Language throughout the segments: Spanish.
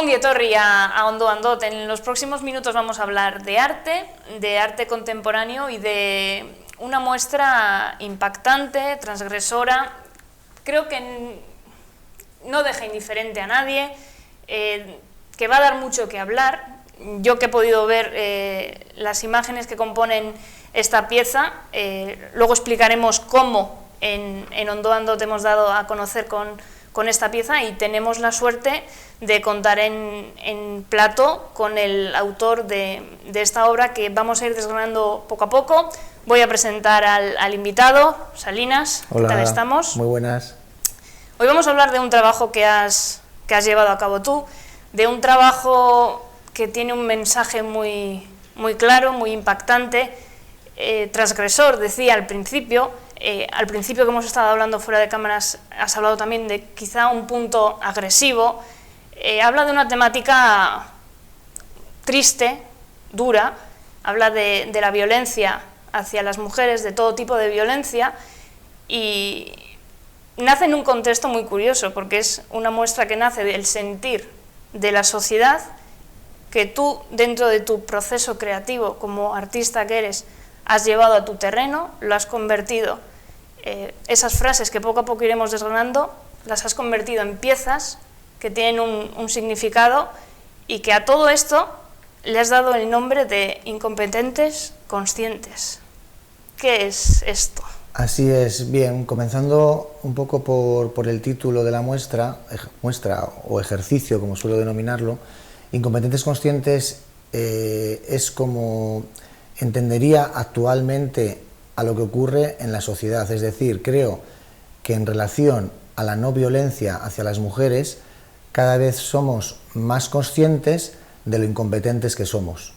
Ongi etorri a Ondo Andot. En los próximos minutos vamos a hablar de arte contemporáneo y de una muestra impactante, transgresora. Creo que no deja indiferente a nadie, que va a dar mucho que hablar. Yo que he podido ver las imágenes que componen esta pieza, luego explicaremos cómo en Ondo Andot hemos dado a conocer con esta pieza, y tenemos la suerte de contar en plató con el autor de esta obra, que vamos a ir desgranando poco a poco. Voy a presentar al invitado, Salinas. Hola, ¿qué tal estamos? Muy buenas. Hoy vamos a hablar de un trabajo que has llevado a cabo tú, de un trabajo que tiene un mensaje muy claro, muy impactante, transgresor, decía al principio que hemos estado hablando fuera de cámaras, has hablado también de quizá un punto agresivo. Habla de una temática triste, dura, habla de la violencia hacia las mujeres, de todo tipo de violencia, y nace en un contexto muy curioso, porque es una muestra que nace del sentir de la sociedad, que tú, dentro de tu proceso creativo como artista que eres, has llevado a tu terreno, lo has convertido, esas frases que poco a poco iremos desgranando, las has convertido en piezas que tienen un significado, y que a todo esto le has dado el nombre de Incompetentes Conscientes. ¿Qué es esto? Así es. Bien, comenzando un poco por el título de la muestra o ejercicio, como suelo denominarlo, Incompetentes Conscientes es como entendería actualmente a lo que ocurre en la sociedad. Es decir, creo que en relación a la no violencia hacia las mujeres, cada vez somos más conscientes de lo incompetentes que somos.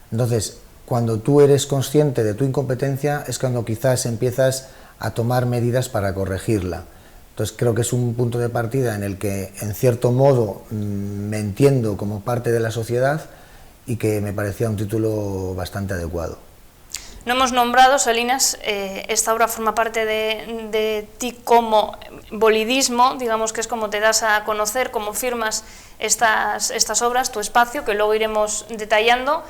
Entonces, cuando tú eres consciente de tu incompetencia, es cuando quizás empiezas a tomar medidas para corregirla. Entonces, creo que es un punto de partida en el que, en cierto modo, me entiendo como parte de la sociedad, y que me parecía un título bastante adecuado. No hemos nombrado, Salinas, esta obra forma parte de ti como bolidismo, digamos que es como te das a conocer, como firmas estas obras, tu espacio, que luego iremos detallando.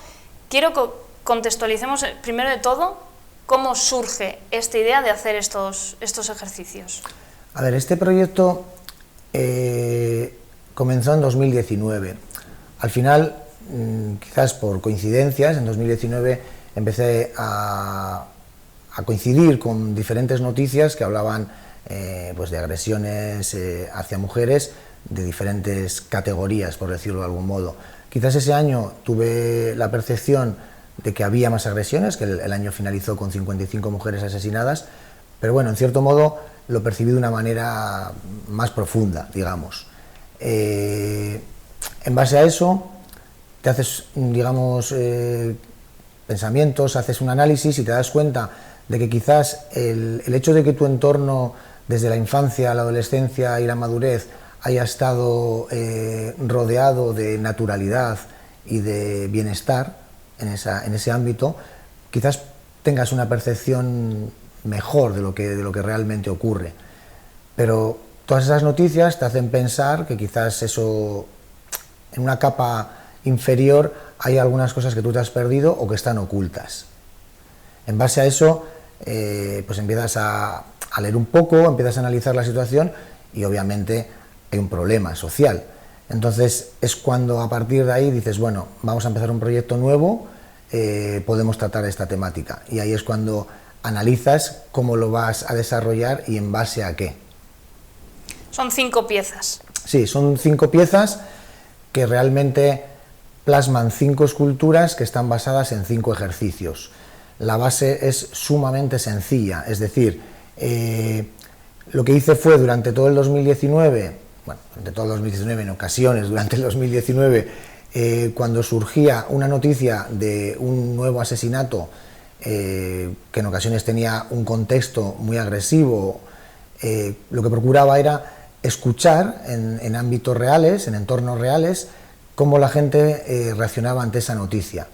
Quiero que contextualicemos, primero de todo, cómo surge esta idea de hacer estos ejercicios. A ver, este proyecto comenzó en 2019. Al final, quizás por coincidencias, en 2019 empecé a coincidir con diferentes noticias que hablaban pues de agresiones hacia mujeres de diferentes categorías, por decirlo de algún modo. Quizás ese año tuve la percepción de que había más agresiones, que el año finalizó con 55 mujeres asesinadas, pero bueno, en cierto modo lo percibí de una manera más profunda, digamos. En base a eso, te haces, digamos, pensamientos, haces un análisis y te das cuenta de que quizás el hecho de que tu entorno, desde la infancia, la adolescencia y la madurez, haya estado rodeado de naturalidad y de bienestar en ese ámbito, quizás tengas una percepción mejor de lo que realmente ocurre. Pero todas esas noticias te hacen pensar que quizás eso, en una capa inferior, hay algunas cosas que tú te has perdido o que están ocultas. En base a eso, pues empiezas a leer un poco, empiezas a analizar la situación, y obviamente hay un problema social. Entonces es cuando, a partir de ahí, dices, bueno, vamos a empezar un proyecto nuevo, podemos tratar esta temática, y ahí es cuando analizas cómo lo vas a desarrollar y en base a qué. Son 5 piezas. Sí, son 5 piezas que realmente plasman 5 esculturas que están basadas en 5 ejercicios. La base es sumamente sencilla, es decir, lo que hice fue durante todo el 2019, en ocasiones durante el 2019, cuando surgía una noticia de un nuevo asesinato, que en ocasiones tenía un contexto muy agresivo, lo que procuraba era escuchar en ámbitos reales, en entornos reales, cómo la gente reaccionaba ante esa noticia.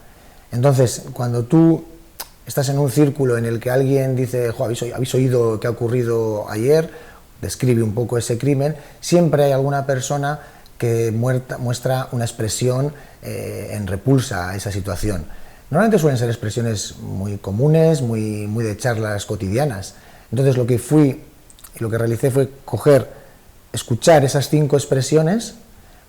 Entonces, cuando tú estás en un círculo en el que alguien dice, ¿habéis oído qué ha ocurrido ayer?, describe un poco ese crimen, siempre hay alguna persona que muestra una expresión en repulsa a esa situación. Normalmente suelen ser expresiones muy comunes, muy de charlas cotidianas. Entonces lo que realicé fue escuchar esas 5 expresiones,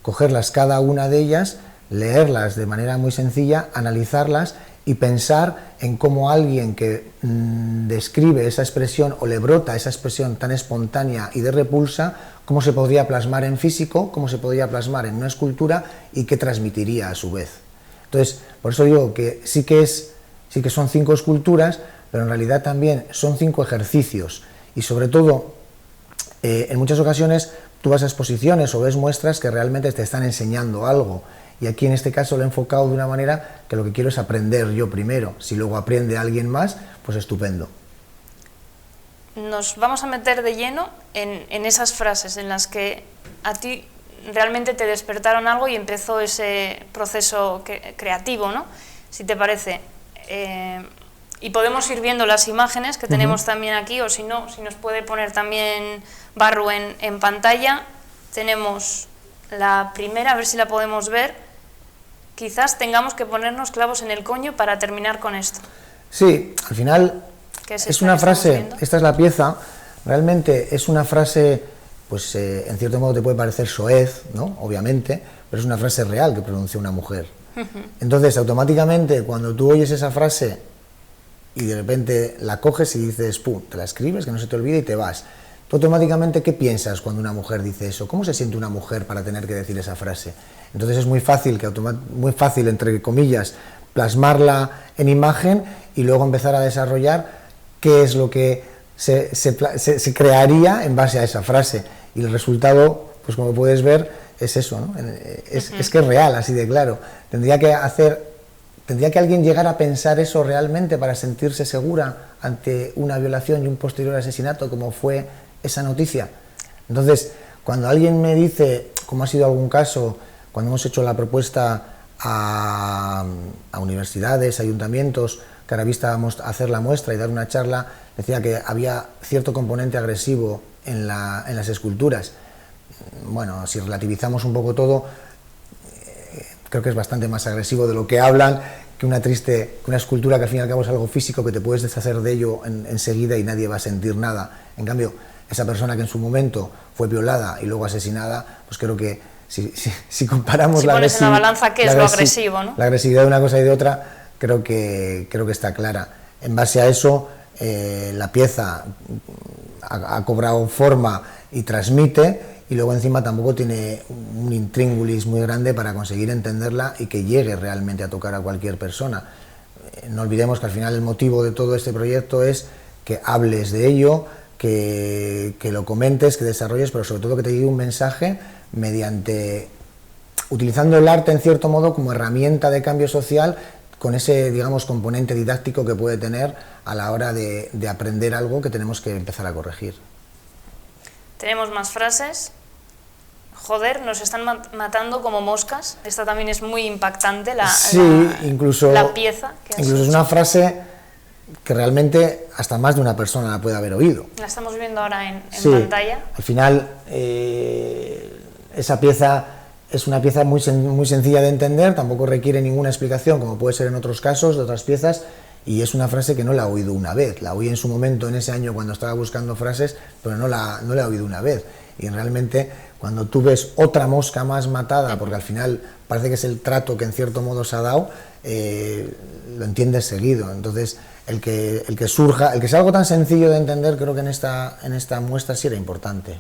cogerlas cada una de ellas, leerlas de manera muy sencilla, analizarlas y pensar en cómo alguien que describe esa expresión o le brota esa expresión tan espontánea y de repulsa, cómo se podría plasmar en físico, cómo se podría plasmar en una escultura y qué transmitiría a su vez. Entonces, por eso digo que sí que son 5 esculturas, pero en realidad también son 5 ejercicios y sobre todo en muchas ocasiones tú vas a exposiciones o ves muestras que realmente te están enseñando algo. Y aquí en este caso lo he enfocado de una manera que lo que quiero es aprender yo primero. Si luego aprende alguien más, pues estupendo. Nos vamos a meter de lleno en esas frases en las que a ti realmente te despertaron algo y empezó ese proceso creativo, ¿no? Si te parece. Y podemos ir viendo las imágenes que tenemos también aquí, o si no, si nos puede poner también Barru en pantalla. Tenemos la primera, a ver si la podemos ver. Quizás tengamos que ponernos clavos en el coño para terminar con esto. Sí, al final es una frase, esta es la pieza, realmente es una frase, pues en cierto modo te puede parecer soez, ¿no? Obviamente, pero es una frase real que pronunció una mujer. Entonces, automáticamente, cuando tú oyes esa frase y de repente la coges y dices, pum, te la escribes, que no se te olvide y te vas. Tú automáticamente, ¿qué piensas cuando una mujer dice eso? ¿Cómo se siente una mujer para tener que decir esa frase? Entonces es muy fácil, entre comillas, plasmarla en imagen y luego empezar a desarrollar qué es lo que se crearía en base a esa frase. Y el resultado, pues como puedes ver, es eso, ¿no? Es que es real, así de claro. Tendría que alguien llegar a pensar eso realmente para sentirse segura ante una violación y un posterior asesinato, como fue esa noticia. Entonces, cuando alguien me dice, como ha sido algún caso, cuando hemos hecho la propuesta a universidades, ayuntamientos, que ahora íbamos a hacer la muestra y dar una charla, decía que había cierto componente agresivo en las esculturas. Bueno, si relativizamos un poco todo, creo que es bastante más agresivo de lo que hablan, que una escultura que al fin y al cabo es algo físico, que te puedes deshacer de ello enseguida y nadie va a sentir nada. En cambio, esa persona que en su momento fue violada y luego asesinada, pues creo que si comparamos si pones en la balanza qué es lo agresivo, ¿no? La agresividad de una cosa y de otra, creo que está clara. En base a eso, la pieza ha cobrado forma y transmite, y luego encima tampoco tiene un intríngulis muy grande para conseguir entenderla y que llegue realmente a tocar a cualquier persona. No olvidemos que al final el motivo de todo este proyecto es que hables de ello, que lo comentes, que desarrolles, pero sobre todo que te llegue un mensaje utilizando el arte en cierto modo como herramienta de cambio social, con ese, digamos, componente didáctico que puede tener a la hora de aprender algo que tenemos que empezar a corregir. Tenemos más frases. Joder, nos están matando como moscas. Esta también es muy impactante, incluso la pieza. Incluso es una frase que realmente hasta más de una persona la puede haber oído. La estamos viendo ahora en pantalla. Al final, esa pieza es una pieza muy sencilla de entender, tampoco requiere ninguna explicación, como puede ser en otros casos de otras piezas, y es una frase que no la he oído una vez. La oí en su momento, en ese año, cuando estaba buscando frases, pero no la he oído una vez. Y realmente, cuando tú ves otra mosca más matada, porque al final parece que es el trato que en cierto modo se ha dado, lo entiendes seguido. Entonces, el que sea algo tan sencillo de entender, creo que en esta muestra sí era importante.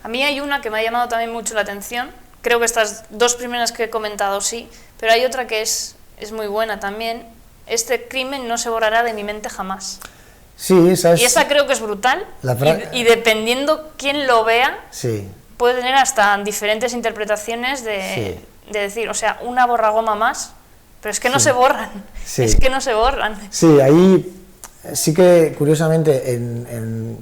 A mí hay una que me ha llamado también mucho la atención. Creo que estas dos primeras que he comentado sí, pero hay otra que es muy buena también. Este crimen no se borrará de mi mente jamás. Sí, esa es... Y esa creo que es brutal, y dependiendo quién lo vea, sí, puede tener hasta diferentes interpretaciones de decir, o sea, una borragoma más, pero es que no se borran, es que no se borran. Sí, ahí sí que, curiosamente,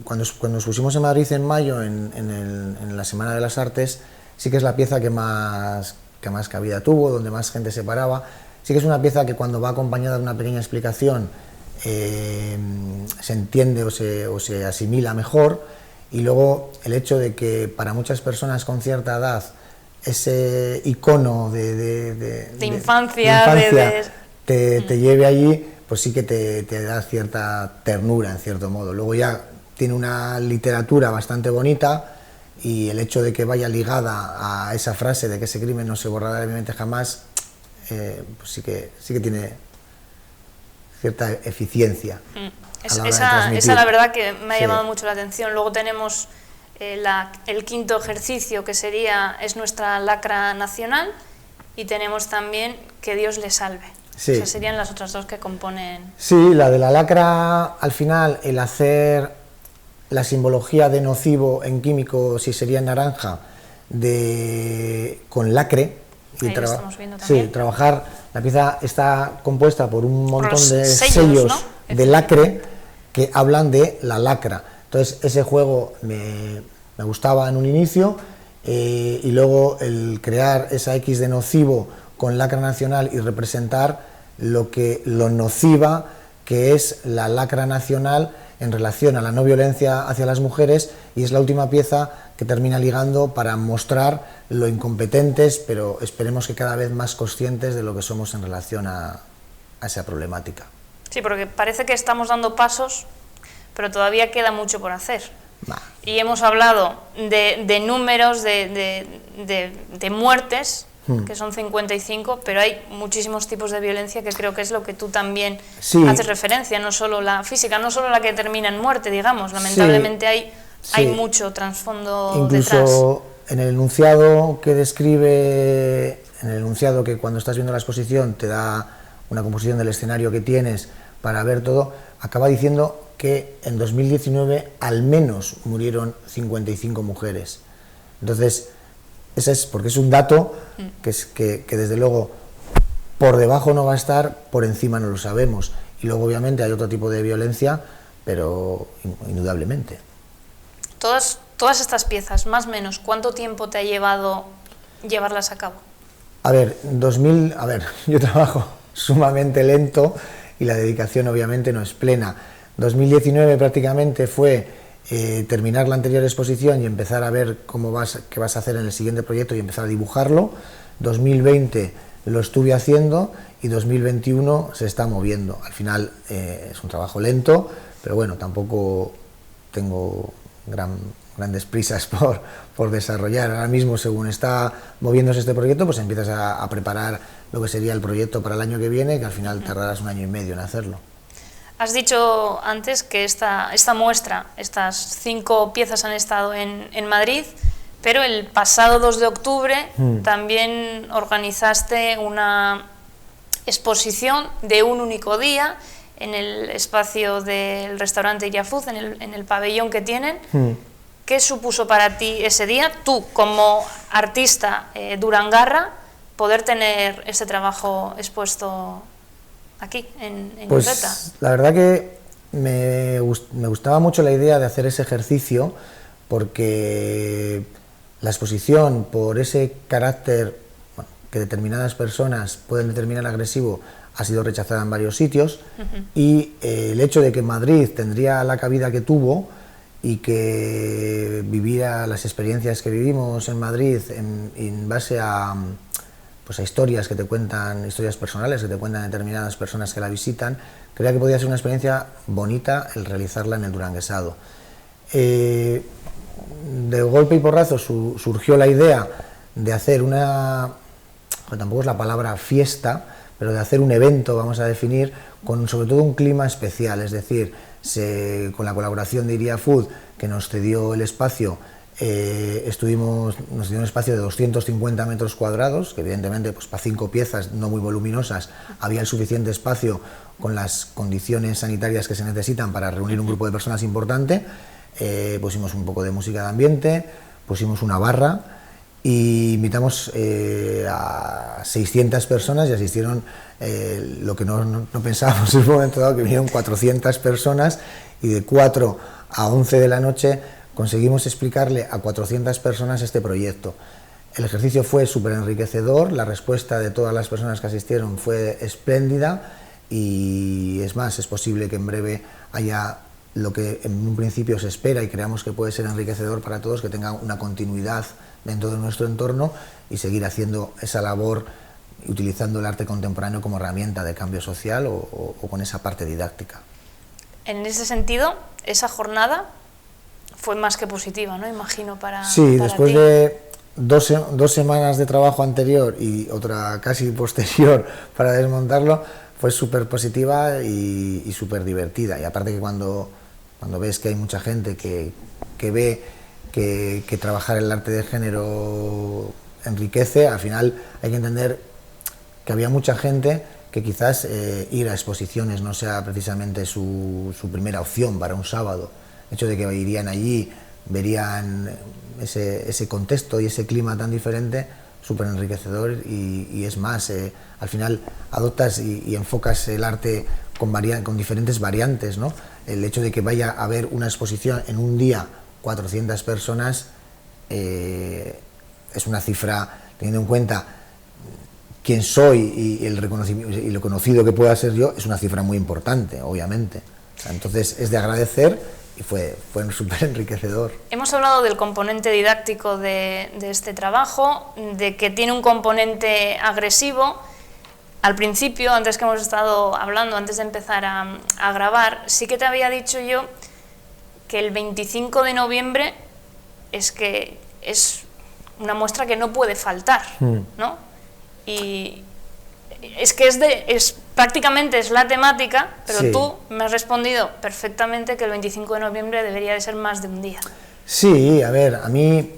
cuando nos pusimos en Madrid en mayo, en la Semana de las Artes, sí que es la pieza que más cabida tuvo, donde más gente se paraba. Sí que es una pieza que cuando va acompañada de una pequeña explicación se entiende o se asimila mejor, y luego el hecho de que para muchas personas con cierta edad ese icono de infancia, te lleve allí, pues sí que te da cierta ternura, en cierto modo. Luego ya tiene una literatura bastante bonita, y el hecho de que vaya ligada a esa frase de que ese crimen no se borrará de mi mente jamás, pues sí que tiene cierta eficiencia. Esa la verdad que me ha llamado mucho la atención. Luego tenemos el quinto ejercicio, que es nuestra lacra nacional, y tenemos también que Dios le salve. Sí. Esas serían las otras dos que componen. Sí, la de la lacra, al final, el hacer la simbología de nocivo en químico, si sería en naranja, con lacre. Ahí lo estamos viendo también. Sí, trabajar, la pieza está compuesta por un montón de sellos, ¿no? De lacre que hablan de la lacra. Entonces ese juego me gustaba en un inicio, y luego el crear esa X de nocivo con lacra nacional y representar lo nociva que es la lacra nacional en relación a la no violencia hacia las mujeres, y es la última pieza que termina ligando para mostrar lo incompetentes, pero esperemos que cada vez más conscientes de lo que somos en relación a esa problemática. Sí, porque parece que estamos dando pasos, pero todavía queda mucho por hacer. Y hemos hablado de números, de muertes, que son 55, pero hay muchísimos tipos de violencia, que creo que es lo que tú también haces referencia, no solo la física, no solo la que termina en muerte, digamos, lamentablemente hay mucho trasfondo detrás. Incluso en el enunciado que describe, en el enunciado que cuando estás viendo la exposición te da una composición del escenario que tienes para ver todo, acaba diciendo que en 2019 al menos murieron 55 mujeres. Entonces, ese es porque es un dato que desde luego por debajo no va a estar, por encima no lo sabemos. Y luego obviamente hay otro tipo de violencia, pero indudablemente. Todas estas piezas, más o menos, ¿cuánto tiempo te ha llevado llevarlas a cabo? A ver, yo trabajo sumamente lento y la dedicación obviamente no es plena. 2019 prácticamente fue terminar la anterior exposición y empezar a ver qué vas a hacer en el siguiente proyecto y empezar a dibujarlo. 2020 lo estuve haciendo y 2021 se está moviendo. Al final es un trabajo lento, pero bueno, tampoco tengo grandes prisas por desarrollar. Ahora mismo, según está moviéndose este proyecto, pues empiezas a preparar lo que sería el proyecto para el año que viene, que al final tardarás 1 año y medio en hacerlo. Has dicho antes que esta muestra, estas 5 piezas han estado en Madrid, pero el pasado 2 de octubre también organizaste una exposición de un único día en el espacio del restaurante Iria-Food, en el pabellón que tienen. ¿Qué supuso para ti ese día, tú como artista durangarra, poder tener este trabajo expuesto aquí, en Urreta? La verdad que me gustaba mucho la idea de hacer ese ejercicio, porque la exposición, por ese carácter que determinadas personas pueden determinar agresivo, ha sido rechazada en varios sitios, y el hecho de que Madrid tendría la cabida que tuvo y que viviera las experiencias que vivimos en Madrid en base a historias que te cuentan, historias personales que te cuentan determinadas personas que la visitan, creía que podía ser una experiencia bonita el realizarla en el Duranguesado. De golpe y porrazo surgió la idea de hacer tampoco es la palabra fiesta, pero de hacer un evento, vamos a definir, con sobre todo un clima especial, es decir, con la colaboración de Iria-Food, que nos cedió el espacio. Nos dio un espacio de 250 metros cuadrados, que evidentemente pues para 5 piezas no muy voluminosas había el suficiente espacio con las condiciones sanitarias que se necesitan para reunir un grupo de personas importante. Pusimos un poco de música de ambiente, pusimos una barra y invitamos a 600 personas y asistieron, lo que no pensábamos en un momento dado, que vinieron 400 personas, y de 4 a 11 de la noche conseguimos explicarle a 400 personas este proyecto. El ejercicio fue súper enriquecedor, la respuesta de todas las personas que asistieron fue espléndida, y es más, es posible que en breve haya lo que en un principio se espera y creamos que puede ser enriquecedor para todos, que tenga una continuidad dentro de nuestro entorno y seguir haciendo esa labor utilizando el arte contemporáneo como herramienta de cambio social o con esa parte didáctica. En ese sentido, esa jornada fue más que positiva, ¿no? Imagino para Sí, para después ti. de dos semanas de trabajo anterior y otra casi posterior para desmontarlo, fue súper positiva y súper divertida. Y aparte que cuando ves que hay mucha gente que ve que trabajar el arte de género enriquece, al final hay que entender que había mucha gente que quizás ir a exposiciones no sea precisamente su primera opción para un sábado. El hecho de que irían allí, verían ese contexto y ese clima tan diferente, súper enriquecedor y es más, al final adoptas y enfocas el arte con diferentes variantes, ¿no? El hecho de que vaya a haber una exposición en un día 400 personas es una cifra, teniendo en cuenta quién soy y el reconocimiento y lo conocido que pueda ser yo, es una cifra muy importante, obviamente. O sea, entonces es de agradecer y fue súper enriquecedor. Hemos hablado del componente didáctico de este trabajo, de que tiene un componente agresivo. Al principio, antes que hemos estado hablando, antes de empezar a grabar, sí que te había dicho yo que el 25 de noviembre es una muestra que no puede faltar, ¿no? Y es que prácticamente es la temática, pero Sí. tú me has respondido perfectamente que el 25 de noviembre debería de ser más de un día. Sí, a ver, a mí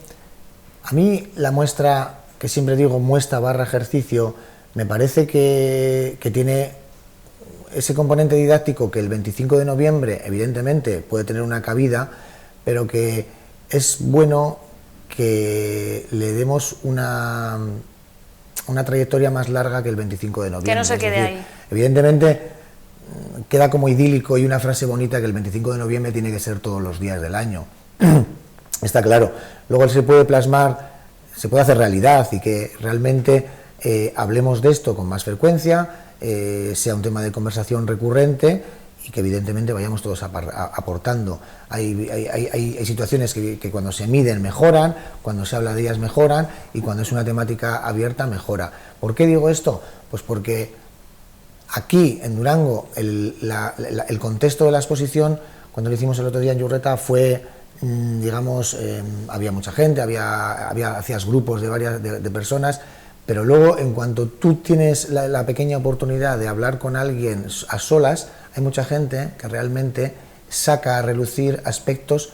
la muestra, que siempre digo muestra / ejercicio, me parece que tiene ese componente didáctico que el 25 de noviembre evidentemente puede tener una cabida, pero que es bueno que le demos una trayectoria más larga que el 25 de noviembre. Que no se quede ahí. Evidentemente queda como idílico y una frase bonita que el 25 de noviembre tiene que ser todos los días del año. Está claro. Luego se puede plasmar, se puede hacer realidad y que realmente hablemos de esto con más frecuencia, sea un tema de conversación recurrente y que evidentemente vayamos todos aportando. Hay situaciones que cuando se miden mejoran, cuando se habla de ellas mejoran y cuando es una temática abierta mejora. ¿Por qué digo esto? Pues porque aquí en Durango el contexto de la exposición, cuando lo hicimos el otro día en Yurreta, fue, digamos, había mucha gente, hacías grupos de personas, pero luego en cuanto tú tienes la pequeña oportunidad de hablar con alguien a solas, hay mucha gente que realmente saca a relucir aspectos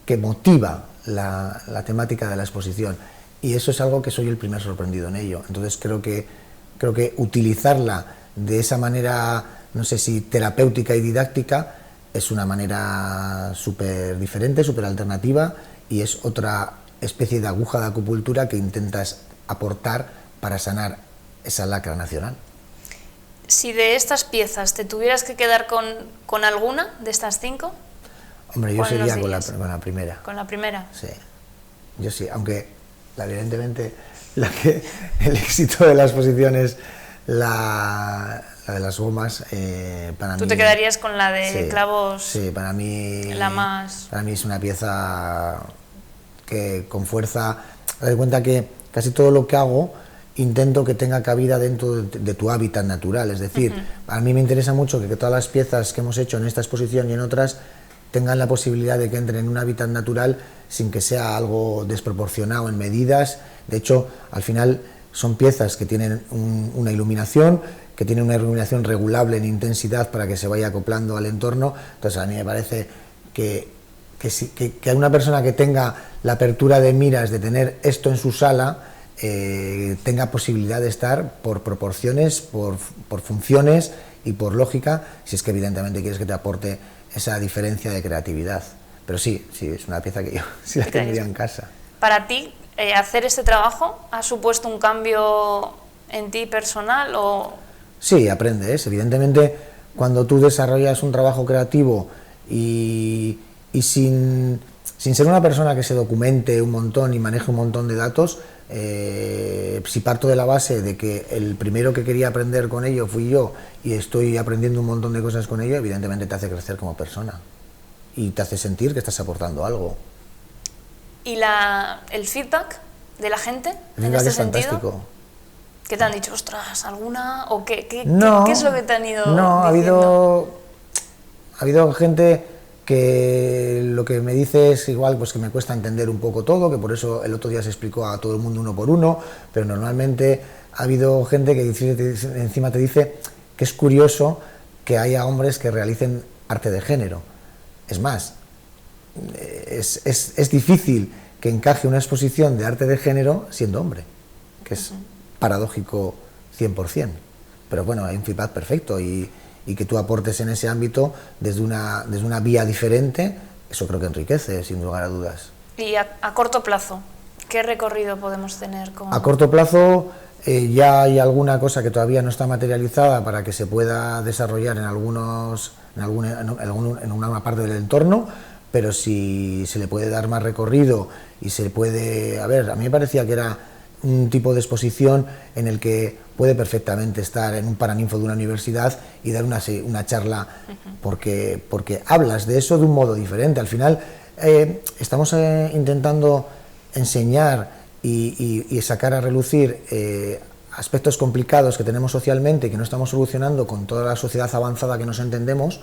que motiva la temática de la exposición y eso es algo que soy el primer sorprendido en ello. Entonces creo que utilizarla de esa manera, no sé si terapéutica y didáctica, es una manera súper diferente, súper alternativa y es otra especie de aguja de acupuntura que intentas aportar para sanar esa lacra nacional. Si de estas piezas te tuvieras que quedar con alguna de estas 5, hombre, yo sería con la primera. ¿Con la primera? Sí, yo sí, aunque evidentemente el éxito de la exposición es la de las gomas. Para ¿Tú mí, te quedarías con la de clavos? Sí, para mí es una pieza que con fuerza. Te das cuenta que casi todo lo que hago intento que tenga cabida dentro de tu hábitat natural, es decir, a mí me interesa mucho que todas las piezas que hemos hecho en esta exposición y en otras tengan la posibilidad de que entren en un hábitat natural sin que sea algo desproporcionado en medidas. De hecho, al final son piezas que tienen una iluminación, que tienen una iluminación regulable en intensidad para que se vaya acoplando al entorno. Entonces a mí me parece que a una persona que tenga la apertura de miras de tener esto en su sala, tenga posibilidad de estar por proporciones, por funciones y por lógica, si es que evidentemente quieres que te aporte esa diferencia de creatividad. Pero sí, es una pieza que yo sí la tendría en casa. Para ti, ¿hacer este trabajo ha supuesto un cambio en ti personal o...? Sí, aprendes. Evidentemente, cuando tú desarrollas un trabajo creativo y sin ser una persona que se documente un montón y maneje un montón de datos, si parto de la base de que el primero que quería aprender con ello fui yo y estoy aprendiendo un montón de cosas con ello, evidentemente te hace crecer como persona. y te hace sentir que estás aportando algo. ¿Y el feedback de la gente El en feedback este es sentido? fantástico. ¿Qué te han dicho? Ostras, ¿alguna? ¿O qué No, es lo que te han ido no, diciendo? ha habido gente que lo que me dice es igual, pues que me cuesta entender un poco todo, que por eso el otro día se explicó a todo el mundo uno por uno, pero normalmente ha habido gente que encima te dice que es curioso que haya hombres que realicen arte de género. Es más, es difícil que encaje una exposición de arte de género siendo hombre, que es paradójico 100%, pero bueno, hay un feedback perfecto y que tú aportes en ese ámbito desde una vía diferente, eso creo que enriquece, sin lugar a dudas. Y a corto plazo, ¿qué recorrido podemos tener? A corto plazo ya hay alguna cosa que todavía no está materializada para que se pueda desarrollar en una parte del entorno, pero si se le puede dar más recorrido y se puede... A ver, a mí me parecía que era un tipo de exposición en el que puede perfectamente estar en un paraninfo de una universidad y dar una charla, porque hablas de eso de un modo diferente. Al final estamos intentando enseñar y sacar a relucir aspectos complicados que tenemos socialmente y que no estamos solucionando con toda la sociedad avanzada que nos entendemos,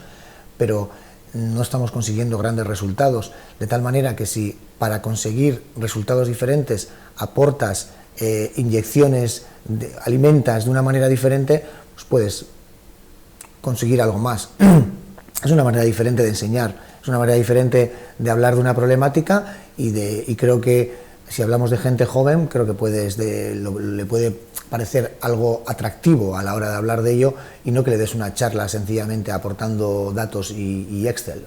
pero no estamos consiguiendo grandes resultados, de tal manera que si para conseguir resultados diferentes aportas inyecciones, alimentas de una manera diferente, pues puedes conseguir algo más. Es una manera diferente de enseñar, es una manera diferente de hablar de una problemática y creo que si hablamos de gente joven, creo que le puede parecer algo atractivo a la hora de hablar de ello y no que le des una charla sencillamente aportando datos y Excel.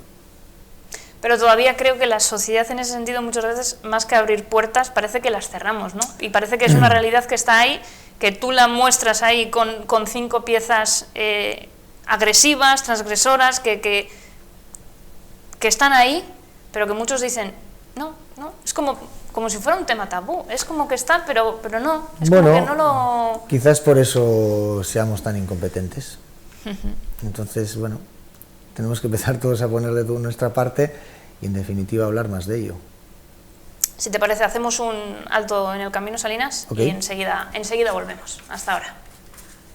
Pero todavía creo que la sociedad en ese sentido muchas veces, más que abrir puertas, parece que las cerramos, ¿no? Y parece que es una realidad que está ahí, que tú la muestras ahí con 5 piezas agresivas, transgresoras, que están ahí, pero que muchos dicen, no, es como si fuera un tema tabú, es como que está, pero no, es como que no lo... Quizás por eso seamos tan incompetentes. Entonces, bueno, tenemos que empezar todos a poner de nuestra parte y en definitiva hablar más de ello. Si te parece, hacemos un alto en el camino, Salinas, Okay. Y enseguida volvemos. Hasta ahora.